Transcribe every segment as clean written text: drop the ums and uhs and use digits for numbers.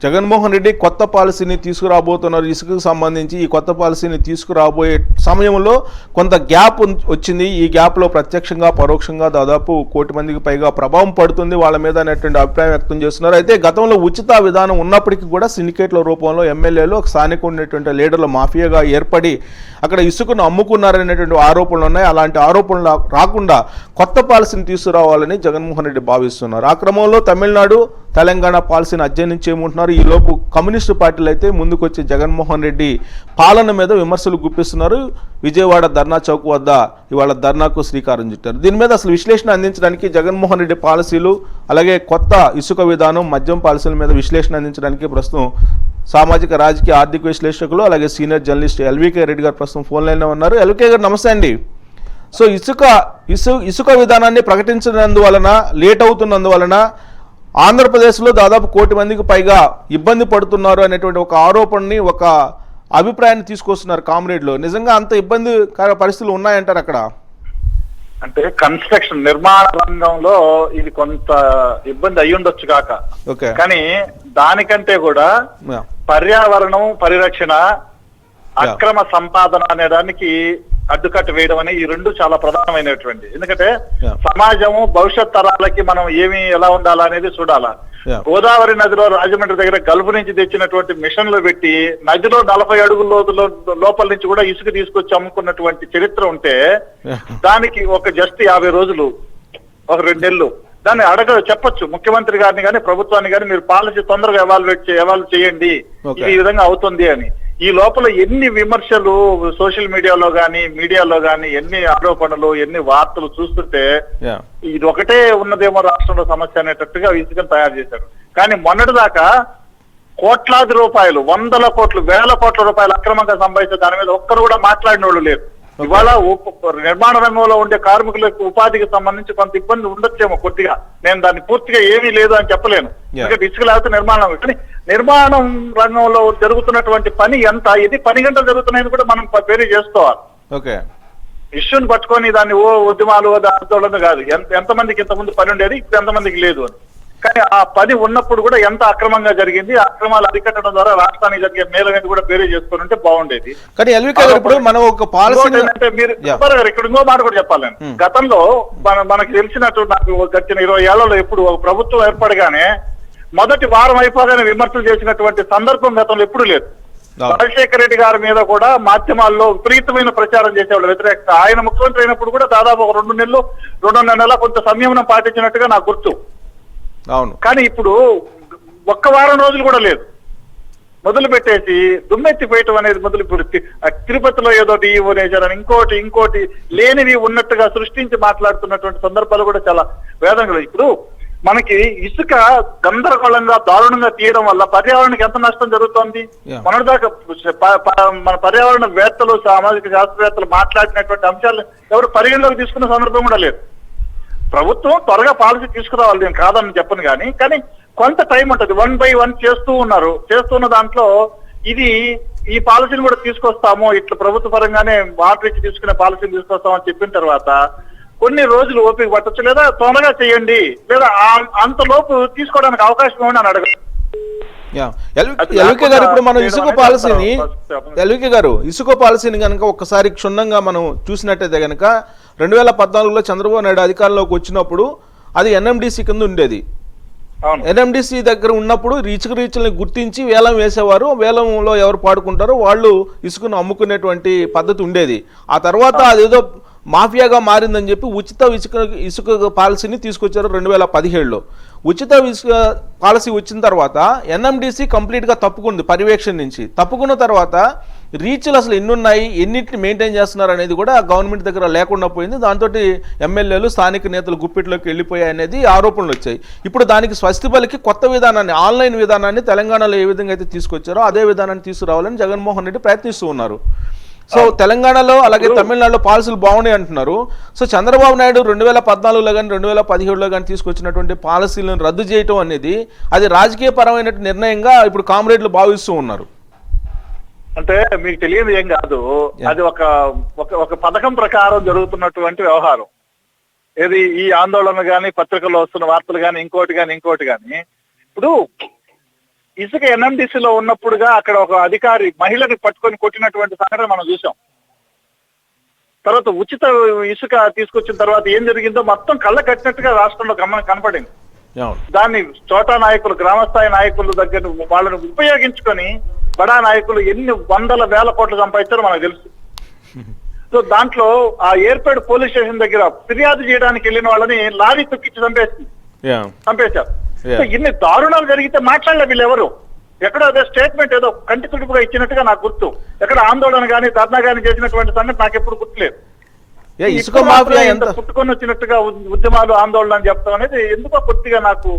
జగన్మోహన్ రెడ్డి కొత్త పాలసీని తీసుకురాబోతున్నారు. ఇసుకకు సంబంధించి ఈ కొత్త పాలసీని తీసుకురాబోయే సమయంలో కొంత గ్యాప్ వచ్చింది. ఈ గ్యాప్లో ప్రత్యక్షంగా పరోక్షంగా దాదాపు 1 కోటి మందికి పైగా ప్రభావం పడుతుంది వాళ్ళ మీద అనేటువంటి అభిప్రాయం వ్యక్తం చేస్తున్నారు. అయితే గతంలో ఉచిత విధానం ఉన్నప్పటికీ కూడా సిండికేట్ల రూపంలో ఎమ్మెల్యేలు స్థానిక ఉన్నటువంటి లీడర్ల మాఫియాగా ఏర్పడి అక్కడ ఇసుకను అమ్ముకున్నారనేటువంటి ఆరోపణలు ఉన్నాయి. అలాంటి ఆరోపణలు రాకుండా కొత్త పాలసీని తీసుకురావాలని జగన్మోహన్ రెడ్డి భావిస్తున్నారు. ఆ క్రమంలో తమిళనాడు తెలంగాణ పాలసీని అధ్యయనం చేయమంటున్నారు. ఈలోపు కమ్యూనిస్టు పార్టీలు అయితే ముందుకొచ్చి జగన్మోహన్ రెడ్డి పాలన మీద విమర్శలు గుప్పిస్తున్నారు. విజయవాడ ధర్నా చౌక్ వద్ద ఇవాళ ధర్నాకు శ్రీకారం చుట్టారు. దీని మీద అసలు విశ్లేషణ అందించడానికి జగన్మోహన్ రెడ్డి పాలసీలు అలాగే కొత్త ఇసుక విధానం మద్యం పాలసీల మీద విశ్లేషణ అందించడానికి ప్రస్తుతం సామాజిక రాజకీయ ఆర్థిక విశ్లేషకులు అలాగే సీనియర్ జర్నలిస్ట్ ఎల్వికే రెడ్డి గారు ప్రస్తుతం ఫోన్ లైన్లో ఉన్నారు. ఎల్వికే గారు నమస్తే అండి. సో ఇసుక విధానాన్ని ప్రకటించినందువలన లేట్ అవుతున్నందువలన ఆంధ్రప్రదేశ్లో దాదాపు 1 కోటి మందికి పైగా ఇబ్బంది పడుతున్నారు అనేటువంటి ఒక ఆరోపణని ఒక అభిప్రాయాన్ని తీసుకొస్తున్నారు కామ్రేడ్లో. నిజంగా అంత ఇబ్బంది పరిస్థితులు ఉన్నాయంటారు అక్కడ? అంటే కన్స్ట్రక్షన్ నిర్మాణ రంగంలో ఇది కొంత ఇబ్బంది అయి ఉండొచ్చు కాక, కానీ దానికంటే కూడా పర్యావరణం పరిరక్షణ అక్రమ సంపాదన అనే దానికి అడ్డుకట్ట వేయడం అనే ఈ రెండు చాలా ప్రధానమైనటువంటి. ఎందుకంటే సమాజము భవిష్యత్ తరాలకి మనం ఎలా ఉండాలా అనేది చూడాలా. గోదావరి నదిలో రాజమండ్రి దగ్గర గల్ఫ్ నుంచి తెచ్చినటువంటి మిషన్లు పెట్టి నదిలో 40 అడుగుల లోపల నుంచి కూడా ఇసుక తీసుకొచ్చి అమ్ముకున్నటువంటి చరిత్ర ఉంటే దానికి ఒక జస్ట్ 50 రోజులు, ఒక 2 నెలలు దాన్ని చెప్పొచ్చు ముఖ్యమంత్రి గారిని కానీ ప్రభుత్వాన్ని కానీ, మీరు పాలసీ తొందరగా ఎవాల్వ్ చేయండి, ఇది ఈ విధంగా అవుతుంది అని. ఈ లోపల ఎన్ని విమర్శలు సోషల్ మీడియాలో గానీ ఎన్ని ఆరోపణలు, ఎన్ని వార్తలు చూస్తుంటే ఇది ఒకటే ఉన్నదేమో రాష్ట్రంలో సమస్య అనేటట్టుగా ఇసుకను తయారు చేశారు. కానీ మొన్నటిదాకా కోట్లాది రూపాయలు, 100 కోట్లు, 1000 కోట్ల రూపాయలు అక్రమంగా సంపాదించే దాని మీద ఒక్కరు కూడా మాట్లాడిన వాళ్ళు లేరు. ఇవాళ నిర్మాణ రంగంలో ఉండే కార్మికులకు ఉపాధికి సంబంధించి కొంత ఇబ్బంది ఉండొచ్చేమో కొద్దిగా, నేను దాన్ని పూర్తిగా ఏమీ లేదు అని చెప్పలేను. ఎందుకంటే ఇసుక లేకపోతే నిర్మాణం, కానీ నిర్మాణం రంగంలో జరుగుతున్నటువంటి పని ఎంత, ఇది 10 గంటలు జరుగుతున్నాయని కూడా మనం పేరు చేసుకోవాలి. ఇష్యూని పట్టుకొని దాన్ని ఉద్యమాలు ఆందోళన కాదు, ఎంతమందికి ఇంతకుముందు పని ఉండేది, ఇప్పుడు ఎంతమందికి లేదు అని. కానీ ఆ పని ఉన్నప్పుడు కూడా ఎంత అక్రమంగా జరిగింది, అక్రమాలు అరికట్టడం ద్వారా రాష్ట్రానికి జరిగే మేలనేది కూడా పేరు చేసుకుని ఉంటే బాగుండేది. కానీ ఇప్పుడు మనం ఒక పాలసీ అంటే మీరు ఇక్కడ ఇంకో మాట కూడా చెప్పాలి. గతంలో మనకు తెలిసినట్టు నాకు గడిచిన 20 ఏళ్లలో ఎప్పుడు ఒక ప్రభుత్వం ఏర్పడగానే మొదటి వారం అయిపోగానే విమర్శలు చేసినటువంటి సందర్భం గతంలో ఎప్పుడు లేదు. రాజశేఖర రెడ్డి గారి మీద కూడా మాధ్యమాల్లో విపరీతమైన ప్రచారం చేసేవాళ్ళు వ్యతిరేకత. ఆయన ముఖ్యమంత్రి అయినప్పుడు కూడా దాదాపు ఒక 2 నెలలు 2.5 నెలల కొంత సంయమనం పాటించినట్టుగా నాకు గుర్తు. అవును. కానీ ఇప్పుడు 1 వారం రోజులు కూడా లేదు, మొదలు పెట్టేసి దుమ్మెత్తిపోయటం అనేది మొదలు. ఇప్పుడు తిరుపతిలో ఏదో టీవీ నేచారని ఇంకోటి లేనివి ఉన్నట్టుగా సృష్టించి మాట్లాడుతున్నటువంటి సందర్భాలు కూడా చాలా వేదనలు. ఇప్పుడు మనకి ఇసుక గందరగోళంగా దారుణంగా తీయడం వల్ల పర్యావరణానికి ఎంత నష్టం జరుగుతోంది. మొన్నటిదాకా మన పర్యావరణ వేత్తలు, సామాజిక శాస్త్రవేత్తలు మాట్లాడినటువంటి అంశాలు ఎవరు పరిగణలోకి తీసుకున్న సందర్భం కూడా లేదు. ప్రభుత్వం త్వరగా పాలసీ తీసుకురావాలి, నేను కాదని చెప్పను, కానీ కొంత టైం ఉంటుంది. 1 by 1 చేస్తున్న దాంట్లో ఈ పాలసీని కూడా తీసుకొస్తాము, ఇట్లా ప్రభుత్వ పరంగానే వాటర్ ఇచ్చి తీసుకునే పాలసీని తీసుకొస్తామని చెప్పిన తర్వాత కొన్ని రోజులు ఓపిక పట్టొచ్చు, లేదా త్వరగా చేయండి, లేదా అంతలోపు తీసుకోవడానికి అవకాశం ఏమని అని అడగదు. ఎల్వికే గారు, ఇప్పుడు మనం ఇసుక పాలసీని కనుక ఒక్కసారి క్షుణ్ణంగా మనం చూసినట్టయితే కనుక 2014లో చంద్రబాబు నాయుడు అధికారంలోకి వచ్చినప్పుడు అది ఎన్ఎండిసి కింద ఉండేది. ఎన్ఎండిసి దగ్గర ఉన్నప్పుడు రీచ్ని గుర్తించి వేలం వేసేవారు. వేలంలో ఎవరు పాడుకుంటారో వాళ్ళు ఇసుకను అమ్ముకునేటువంటి పద్ధతి ఉండేది. ఆ తర్వాత అదేదో మాఫియాగా మారిందని చెప్పి ఉచిత ఇసుక పాలసీని తీసుకొచ్చారు 2017లో. ఉచిత ఇసుక పాలసీ వచ్చిన తర్వాత ఎన్ఎండిసి కంప్లీట్గా తప్పుకుంది, పర్యవేక్షణ నుంచి తప్పుకున్న తర్వాత రీచ్లు అసలు ఎన్ని ఉన్నాయి, ఎన్నింటిని మెయింటైన్ చేస్తున్నారు అనేది కూడా గవర్నమెంట్ దగ్గర లేకుండా పోయింది. దాంతో ఎమ్మెల్యేలు, స్థానిక నేతలు గుప్పిట్లోకి వెళ్ళిపోయాయి అనేది ఆరోపణలు వచ్చాయి. ఇప్పుడు దానికి స్వస్తి పలికి కొత్త విధానాన్ని, ఆన్లైన్ విధానాన్ని తెలంగాణలో ఏ విధంగా అయితే తీసుకొచ్చారో అదే విధానాన్ని తీసుకురావాలని జగన్మోహన్ రెడ్డి ప్రయత్నిస్తూ ఉన్నారు. సో తెలంగాణలో అలాగే తమిళనాడులో పాలసీలు బాగున్నాయి అంటున్నారు. సో చంద్రబాబు నాయుడు 2014లో కానీ 2017లో కానీ తీసుకొచ్చినటువంటి పాలసీలను రద్దు చేయటం అనేది అది రాజకీయ పరమైన నిర్ణయంగా ఇప్పుడు కామ్రేడ్లు భావిస్తూ ఉన్నారు. అంటే మీకు తెలియదు ఏం కాదు, అది ఒక పథకం ప్రకారం జరుగుతున్నటువంటి వ్యవహారం. ఏది ఈ ఆందోళన కానీ, పత్రికల్లో వస్తున్న వార్తలు కానీ, ఇంకోటి కానీ ఇప్పుడు ఇసుక ఎన్ఎండిసిలో ఉన్నప్పుడుగా అక్కడ ఒక అధికారి మహిళని పట్టుకొని కొట్టినటువంటి సంఘటన మనం చూసాం. తర్వాత ఉచిత ఇసుక తీసుకొచ్చిన తర్వాత ఏం జరిగిందో మొత్తం కళ్ళ కట్టినట్టుగా రాష్ట్రంలో కనపడింది. దాన్ని చోటా నాయకులు, గ్రామస్థాయి నాయకుల దగ్గర వాళ్ళని ఉపయోగించుకొని బడా నాయకులు ఎన్ని వందల వేల కోట్లు సంపాదించారో మనకు తెలుసు. సో దాంట్లో ఆ ఏర్పేడు పోలీస్ స్టేషన్ దగ్గర ఫిర్యాదు చేయడానికి వెళ్ళిన వాళ్ళని లారీ తొక్కించి చంపేశారు. సో ఇన్ని దారుణాలు జరిగితే మాట్లాడలే వీళ్ళు ఎవరు. ఎక్కడో అదే స్టేట్మెంట్ ఏదో కంటి తుడుపుగా ఇచ్చినట్టుగా నాకు గుర్తు. ఎక్కడ ఆందోళన కానీ ధర్నా కానీ చేసినటువంటి సంగతి నాకు ఎప్పుడు గుర్తులేదు. పుట్టుకొని వచ్చినట్టుగా ఉద్యమాలు, ఆందోళన అని చెప్తాం అనేది ఎందుకో కొద్దిగా నాకు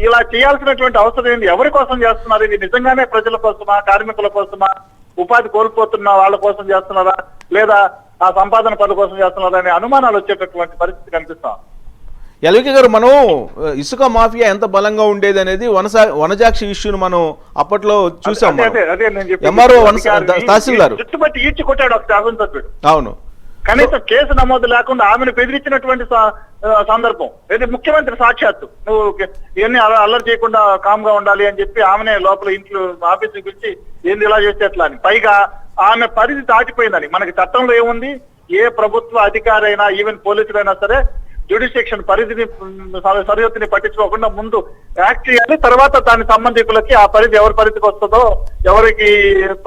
ఇలా చేయాల్సినటువంటి అవసరం ఏంటి? ఎవరి కోసం చేస్తున్నారు ఇది? నిజంగానే ప్రజల కోసమా, కార్మికుల కోసమా, ఉపాధి కోల్పోతున్న వాళ్ళ కోసం చేస్తున్నారా, లేదా ఆ సంపాదన పనుల కోసం చేస్తున్నారా అనే అనుమానాలు వచ్చేటటువంటి పరిస్థితి కనిపిస్తాం. ఎల్వికే గారు, మనం ఇసుక మాఫియా ఎంత బలంగా ఉండేది అనేది వనజాక్షి ఇష్యూను మనం అప్పట్లో చూసాం. ఎంఆర్ఓ తహసీల్దార్ చుట్టుపట్టి ఈడ్చి కొట్టాడు ఒక శాసనసభ్యుడు. అవును, కనీసం కేసు నమోదు లేకుండా ఆమెను బెదిరించినటువంటి సందర్భం. ఇది ముఖ్యమంత్రి సాక్షాత్తు నువ్వు ఇవన్నీ అల్లరి చేయకుండా కామ్ గా ఉండాలి అని చెప్పి ఆమెనే లోపల ఇంట్లో ఆఫీసుకి పిలిచి ఏంది ఇలా చేస్తే ఎట్లా అని. పైగా ఆమె పరిధి దాటిపోయిందని. మనకి చట్టంలో ఏముంది? ఏ ప్రభుత్వ అధికారి అయినా, ఈవెన్ పోలీసులైనా సరే జ్యుడిషియక్షన్ పరిధిని, సరిహద్దుని పట్టించుకోకుండా ముందు యాక్ట్ చేయాలి. తర్వాత దాని సంబంధికులకి ఆ పరిధి ఎవరి పరిధికి వస్తుందో, ఎవరికి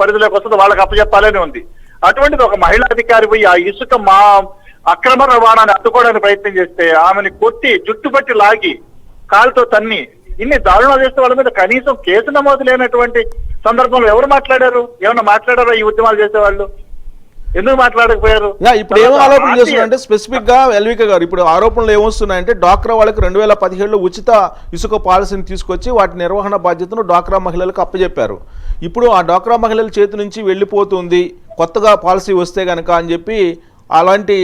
పరిధిలోకి వస్తుందో వాళ్ళకి అప్పచెప్పాలని ఉంది. అటువంటిది ఒక మహిళా అధికారి పోయి ఆ ఇసుక అక్రమ రవాణాన్ని అడ్డుకోవడానికి ప్రయత్నం చేస్తే ఆమెని కొట్టి జుట్టుపట్టి లాగి కాలుతో తన్ని ఇన్ని దారుణాలు చేస్తే వాళ్ళ మీద కనీసం కేసు నమోదు లేనటువంటి సందర్భంలో ఎవరు మాట్లాడారు? ఏమన్నా మాట్లాడారా ఈ ఉద్యమాలు చేసేవాళ్ళు? ఎందుకు మాట్లాడకపోయారు? ఇప్పుడు ఏమో ఆరోపణ చేస్తున్నారంటే స్పెసిఫిక్ గా ఎల్వికే గారు, ఇప్పుడు ఆరోపణలు ఏమొస్తున్నాయంటే డ్వాక్రా వాళ్ళకి 2017లో ఉచిత ఇసుక పాలసీని తీసుకొచ్చి వాటి నిర్వహణ బాధ్యతను డ్వాక్రా మహిళలకు అప్పచెప్పారు. ఇప్పుడు ఆ డ్వాక్రా మహిళల చేతి నుంచి వెళ్ళిపోతుంది కొత్తగా పాలసీ వస్తే గనక అని చెప్పి అలాంటి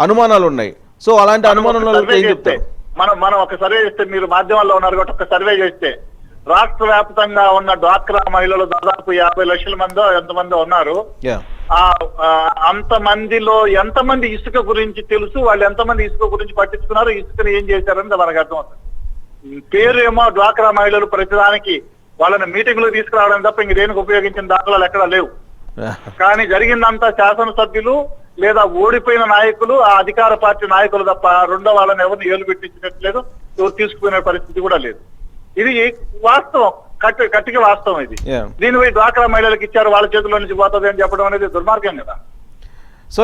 అనుమానాలు ఉన్నాయి. సో అలాంటి అనుమానాలు ఏం చెప్తారు? మనం ఒక సర్వే చేస్తే, మీరు మాధ్యమాల్లో ఉన్నారు కాబట్టి ఒక సర్వే చేస్తే రాష్ట్ర వ్యాప్తంగా ఉన్న డ్వాక్రా మహిళలు దాదాపు 50 లక్షల మందో ఎంతమందో ఉన్నారు. అంతమందిలో ఎంతమంది ఇసుక గురించి తెలుసు, వాళ్ళు ఎంతమంది ఇసుక గురించి పట్టించుకున్నారు, ఇసుకను ఏం చేశారని మనకు అర్థమవుతుంది. పేరు ఏమో డ్వాక్రా మహిళలు ప్రతిదానికి వాళ్ళని మీటింగ్ లో తీసుకురావడం తప్ప ఇంక దేనికి ఉపయోగించిన దాఖలాలు ఎక్కడా లేవు. కానీ జరిగిందంతా శాసనసభ్యులు లేదా ఓడిపోయిన నాయకులు, ఆ అధికార పార్టీ నాయకులు తప్ప రెండో వాళ్ళని ఎవరిని ఏలు పెట్టించినట్లేదు, ఎవరు తీసుకునే పరిస్థితి కూడా లేదు. ఇది వాస్తవం, కట్టిగా వాస్తవం. ఇది దీనిపై డ్వాక్రా మహిళలకు ఇచ్చారు, వాళ్ళ చేతుల్లో నుంచి పోతుంది అని చెప్పడం అనేది దుర్మార్గం కదా. సో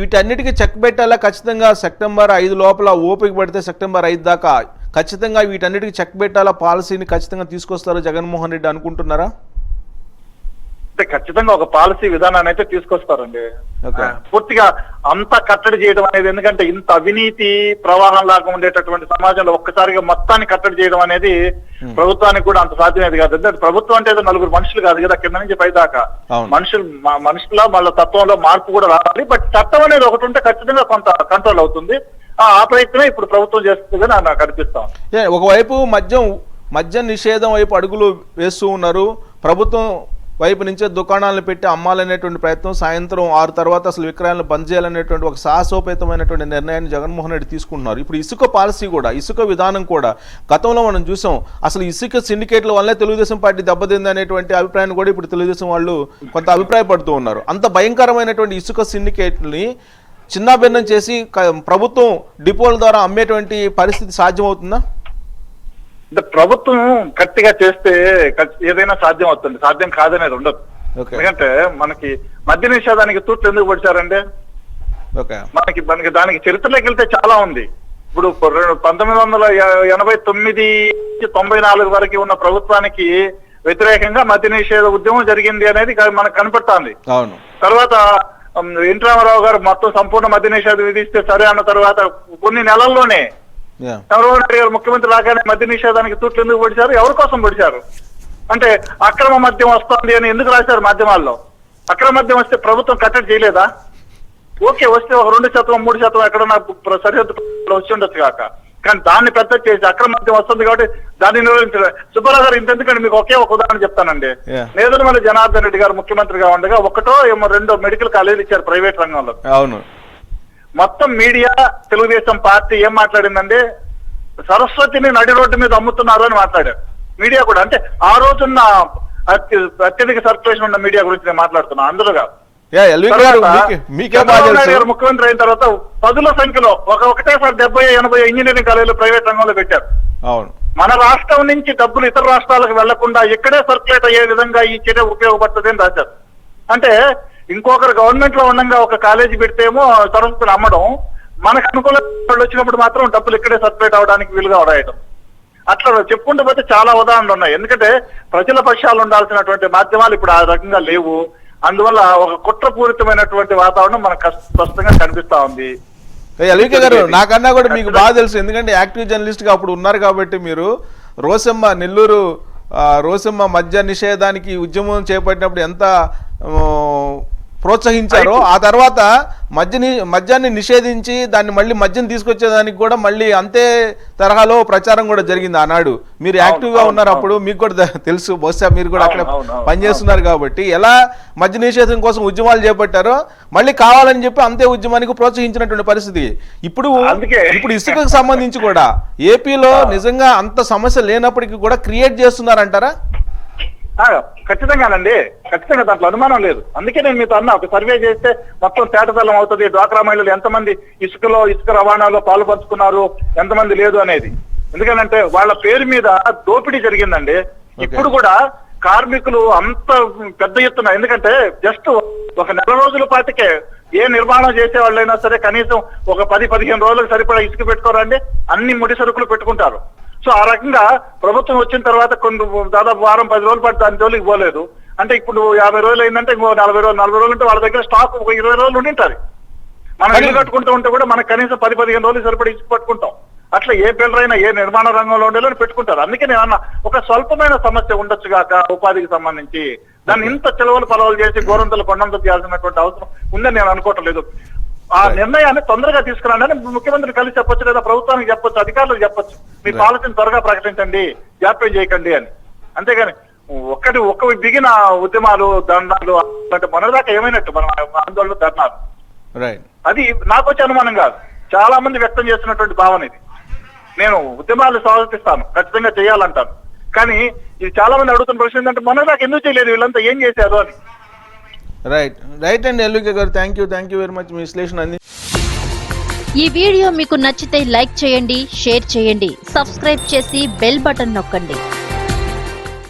వీటన్నిటికీ చెక్ పెట్టాలా ఖచ్చితంగా? సెప్టెంబర్ 5 లోపల ఓపిక పడితే సెప్టెంబర్ 5 దాకా ఖచ్చితంగా వీటన్నిటికీ చెక్ పెట్టాలా, పాలసీని ఖచ్చితంగా తీసుకొస్తారు జగన్మోహన్ రెడ్డి అనుకుంటున్నారా? అంటే ఖచ్చితంగా ఒక పాలసీ విధానాన్ని అయితే తీసుకొస్తారండి. పూర్తిగా అంతా కట్టడి చేయడం అనేది, ఎందుకంటే ఇంత అవినీతి ప్రవాహం లాగా ఉండేటటువంటి సమాజంలో ఒక్కసారిగా మొత్తాన్ని కట్టడి చేయడం అనేది ప్రభుత్వానికి కూడా అంత సాధ్యమేది కాదు. ఎందుకంటే ప్రభుత్వం అంటే ఏదో నలుగురు మనుషులు కాదు కదా, కింద నుంచి పై దాకా మనుషుల వాళ్ళ తత్వంలో మార్పు కూడా రావాలి. బట్ చట్టం అనేది ఒకటి ఉంటే ఖచ్చితంగా కొంత కంట్రోల్ అవుతుంది. ఆ ప్రయత్నమే ఇప్పుడు ప్రభుత్వం చేస్తుందని నాకు అనిపిస్తాం. ఒకవైపు మద్యం నిషేధం వైపు అడుగులు వేస్తూ ఉన్నారు. ప్రభుత్వం వైపు నుంచే దుకాణాలను పెట్టి అమ్మాలనేటువంటి ప్రయత్నం, సాయంత్రం 6 తర్వాత అసలు విక్రయాలను బంద్ చేయాలనేటువంటి ఒక సాహసోపేతమైనటువంటి నిర్ణయాన్ని జగన్మోహన్ రెడ్డి తీసుకుంటున్నారు. ఇప్పుడు ఇసుక పాలసీ కూడా, ఇసుక విధానం కూడా గతంలో మనం చూసాం. అసలు ఇసుక సిండికేట్ల వల్లే తెలుగుదేశం పార్టీ దెబ్బతింది అనేటువంటి అభిప్రాయాన్ని కూడా ఇప్పుడు తెలుగుదేశం వాళ్ళు కొంత అభిప్రాయపడుతూ ఉన్నారు. అంత భయంకరమైనటువంటి ఇసుక సిండికేట్ని చిన్నాభిన్నం చేసి ప్రభుత్వం డిపోల ద్వారా అమ్మేటువంటి పరిస్థితి సాధ్యమవుతుందా? అంటే ప్రభుత్వం గట్టిగా చేస్తే ఏదైనా సాధ్యం అవుతుంది, సాధ్యం కాదనేది ఉండదు. ఎందుకంటే మనకి మద్య నిషేధానికి తూట్లు ఎందుకు పడిచారండి? మనకి దానికి చరిత్రలోకి వెళ్తే చాలా ఉంది. ఇప్పుడు 1989-94 వరకు ఉన్న ప్రభుత్వానికి వ్యతిరేకంగా మద్య నిషేధ ఉద్యమం జరిగింది అనేది మనకు కనపడుతోంది. తర్వాత ఎన్టీ రామారావు గారు మొత్తం సంపూర్ణ మద్య నిషేధం విధిస్తే సరే అన్న తర్వాత కొన్ని నెలల్లోనే చంద్రబాబు నాయుడు గారు ముఖ్యమంత్రి రాగానే మద్య నిషేధానికి తూట్లు ఎందుకు పడిచారు? ఎవరి కోసం పడిచారు? అంటే అక్రమ మద్యం వస్తుంది అని ఎందుకు రాశారు మాధ్యమాల్లో? అక్రమ మద్యం వస్తే ప్రభుత్వం కట్టడి చేయలేదా? ఓకే, వస్తే ఒక 2%, 3% ఎక్కడ నాకు సరిహద్దు వచ్చి ఉండొచ్చు కాక, కానీ దాన్ని పెద్ద చేసి అక్రమ మద్యం వస్తుంది కాబట్టి దాన్ని నిర్వహించలేదు. సుబ్బారావు గారు ఇంతెందుకండి, మీకు ఒకే ఒక ఉదాహరణ చెప్తానండి. నేదురుమల్లి జనార్దన్ రెడ్డి గారు ముఖ్యమంత్రిగా ఉండగా 1 మెడికల్ కాలేజీలు ఇచ్చారు ప్రైవేట్ రంగంలో. అవును, మొత్తం మీడియా తెలుగుదేశం పార్టీ ఏం మాట్లాడిందంటే సరస్వతిని నడి రోడ్డు మీద అమ్ముతున్నారు అని మాట్లాడారు. మీడియా కూడా. అంటే ఆ రోజున్న అత్యధిక సర్క్యులేషన్ ఉన్న మీడియా గురించి నేను మాట్లాడుతున్నా, అందరూగా. ముఖ్యమంత్రి అయిన తర్వాత పదుల సంఖ్యలో ఒకటేసారి 70-80 ఇంజనీరింగ్ కాలేజీలు ప్రైవేట్ రంగంలో పెట్టారు. అవును. మన రాష్ట్రం నుంచి డబ్బులు ఇతర రాష్ట్రాలకు వెళ్లకుండా ఇక్కడే సర్క్యులేట్ అయ్యే విధంగా ఈ చర్య ఉపయోగపడుతుంది అని రాశారు. అంటే ఇంకొకరు గవర్నమెంట్ లో ఉండగా ఒక కాలేజీ పెడితేమో తరచులు అమ్మడం, మనకు అనుకూల వచ్చినప్పుడు మాత్రం డబ్బులు ఇక్కడే సర్క్యులేట్ అవడానికి వీలుగా రాయడం. అట్లా చెప్పుకుంటూ పోతే చాలా ఉదాహరణలు ఉన్నాయి. ఎందుకంటే ప్రజల పక్షాలు ఉండాల్సినటువంటి మాధ్యమాలు ఇప్పుడు ఆ రకంగా లేవు. అందువల్ల ఒక కుట్రపూరితమైనటువంటి వాతావరణం మనకు స్పష్టంగా కనిపిస్తా ఉంది. ఎల్వికే గారు, నాకన్నా కూడా మీకు బాగా తెలుసు, ఎందుకంటే యాక్టివ్ జర్నలిస్ట్ గా అప్పుడు ఉన్నారు కాబట్టి. మీరు రోసమ్మ, నెల్లూరు రోసమ్మ మద్య నిషేధానికి ఉద్యమం చేపట్టినప్పుడు ఎంత ప్రోత్సహించారో, ఆ తర్వాత మద్యాన్ని నిషేధించి దాన్ని మళ్ళీ మద్యం తీసుకొచ్చేదానికి కూడా మళ్ళీ అంతే తరహాలో ప్రచారం కూడా జరిగింది ఆనాడు. మీరు యాక్టివ్ గా ఉన్నారు అప్పుడు, మీకు కూడా తెలుసు, బహుశా మీరు కూడా అక్కడ పనిచేస్తున్నారు కాబట్టి. ఎలా మద్య నిషేధం కోసం ఉద్యమాలు చేపట్టారో మళ్ళీ కావాలని చెప్పి అంతే ఉద్యమానికి ప్రోత్సహించినటువంటి పరిస్థితి. ఇప్పుడు ఇసుకకు సంబంధించి కూడా ఏపీలో నిజంగా అంత సమస్య లేనప్పటికీ కూడా క్రియేట్ చేస్తున్నారంటారా? ఖచ్చితంగానండి, ఖచ్చితంగా దాంట్లో అనుమానం లేదు. అందుకే నేను మీతో అన్నా, ఒక సర్వే చేస్తే మొత్తం తేటతెల్లం అవుతుంది. డ్వాక్రా మహిళలు ఎంతమంది ఇసుక రవాణాలో పాల్పంచుకున్నారు, ఎంతమంది లేదు అనేది. ఎందుకంటే వాళ్ళ పేరు మీద దోపిడీ జరిగిందండి. ఇప్పుడు కూడా కార్మికులు అంత పెద్ద ఎత్తున, ఎందుకంటే జస్ట్ ఒక నెల రోజుల పాటికే ఏ నిర్మాణం చేసే వాళ్ళైనా సరే కనీసం ఒక 10-15 రోజులకు సరిపడా ఇసుక పెట్టుకోరండి, అన్ని ముడి సరుకులు పెట్టుకుంటారు. సో ఆ రకంగా ప్రభుత్వం వచ్చిన తర్వాత కొన్ని దాదాపు 1-10 రోజులు పట్టి దాని జోలికి పోలేదు. అంటే ఇప్పుడు 50 రోజులు అయిందంటే ఇంకో 40 రోజులు అంటే వాళ్ళ దగ్గర స్టాక్ ఒక 20 రోజులు ఉండింటారు. మనం ఇల్లు కట్టుకుంటూ ఉంటే కూడా మనకు కనీసం 10-15 రోజులు సరిపడి ఇసుక పట్టుకుంటాం. అట్లా ఏ పిల్లరైనా ఏ నిర్మాణ రంగంలో ఉండేలో పెట్టుకుంటారు. అందుకే నేను అన్న, ఒక స్వల్పమైన సమస్య ఉండొచ్చు కాక ఉపాధికి సంబంధించి దాన్ని ఇంత చెలవలు పొలవలు చేసి గోరంతలు కొండంతలు చేయాల్సినటువంటి అవసరం ఉందని నేను అనుకోవటం లేదు. ఆ నిర్ణయాన్ని తొందరగా తీసుకురాండి. ముఖ్యమంత్రిని కలిసి చెప్పొచ్చు, లేదా ప్రభుత్వానికి చెప్పొచ్చు, అధికారులకు చెప్పొచ్చు, మీ పాలసీని త్వరగా ప్రకటించండి, జాప్యం చేయకండి అని. అంతేగాని ఒక్క దిగిన ఉద్యమాలు, దండాలు అంటే మొన్నదాకా ఏమైనట్టు మన ఆందోళన, ధర్నాలు, అది నాకు వచ్చే అనుమానం కాదు, చాలా మంది వ్యక్తం చేస్తున్నటువంటి భావన ఇది. నేను ఉద్యమాలు స్వాగతిస్తాను, ఖచ్చితంగా చేయాలంటాను. కానీ ఇది చాలా మంది అడుగుతున్న ప్రశ్న ఏంటంటే, మొన్నదాకా ఎందుకు చేయలేదు, వీళ్ళంతా ఏం చేశారు అని. రైట్ అండి ఎల్వికే గారు, థ్యాంక్ యూ వెరీ మచ్ మీ విశ్లేషణ అంది. ఈ వీడియో మీకు నచ్చితే లైక్ చేయండి, షేర్ చేయండి, సబ్స్క్రైబ్ చేసి బెల్ బటన్ నొక్కండి.